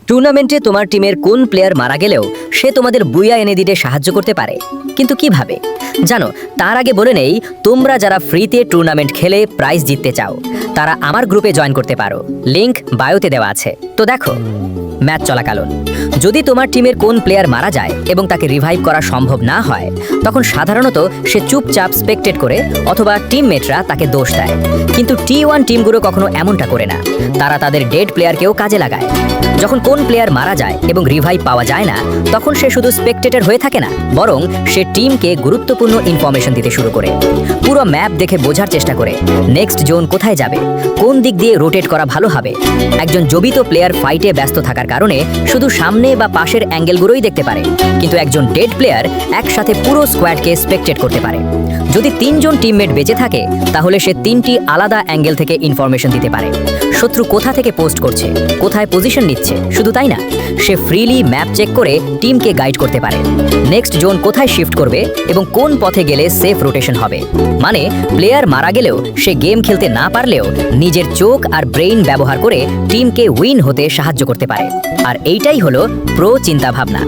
টুর্নামেন্টে তোমার টিমের কোন প্লেয়ার মারা গেলেও সে তোমাদের বুইয়া এনে দিতে সাহায্য করতে পারে, কিন্তু কিভাবে জানো? তার আগে বলে নেই, তোমরা যারা ফ্রিতে টুর্নামেন্ট খেলে প্রাইজ জিততে চাও তারা আমার গ্রুপে জয়েন করতে পারো, লিংক বায়োতে দেওয়া আছে। তো দেখো, ম্যাচ চলাকালীন যদি তোমার টিমের কোন প্লেয়ার মারা যায় এবং তাকে রিভাইভ করা সম্ভব না হয়, তখন সাধারণত সে চুপচাপ স্পেকটেট করে অথবা টিমমেটরা তাকে দোষ দেয়। কিন্তু T1 টিমগুলো কখনো এমনটা করে না, তারা তাদের ডেড প্লেয়ারকেও কাজে লাগায়। যখন কোন প্লেয়ার মারা যায় এবং রিভাইভ পাওয়া যায় না, তখন সে শুধু স্পেকটেটর হয়ে থাকে না, বরং সে টিমকে গুরুত্বপূর্ণ ইনফরমেশন দিতে শুরু করে। পুরো ম্যাপ দেখে বোঝার চেষ্টা করে নেক্সট জোন কোথায় যাবে, কোন দিক দিয়ে রোটেট করা ভালো হবে। একজন জীবিত প্লেয়ার ফাইটে ব্যস্ত থাকার কারণে শুধু সামনে বা পাশের অ্যাঙ্গেলগুলোই দেখতে পারে, কিন্তু একজন ডেড প্লেয়ার একসাথে পুরো স্কোয়াডকে স্পেকটেট করতে পারে। যদি 3 জন টিমমেট বেঁচে থাকে, তাহলে সে 3টি আলাদা অ্যাঙ্গেল থেকে ইনফরমেশন দিতে পারে। শত্রু কোথা থেকে পোস্ট করছে, কোথায় পজিশন নিচ্ছে, শুধু তাই না, সে ফ্রিলি ম্যাপ চেক করে টিমকে গাইড করতে পারে। নেক্সট জোন কোথায় শিফট করবে এবং কোন পথে গেলে সেফ রোটেশন হবে। মানে প্লেয়ার মারা গেলেও সে গেম খেলতে না পারলেও নিজের চোখ আর ব্রেইন ব্যবহার করে টিমকে উইন হতে সাহায্য করতে পারে। আর এইটাই হলো প্রো চিন্তাভাবনা।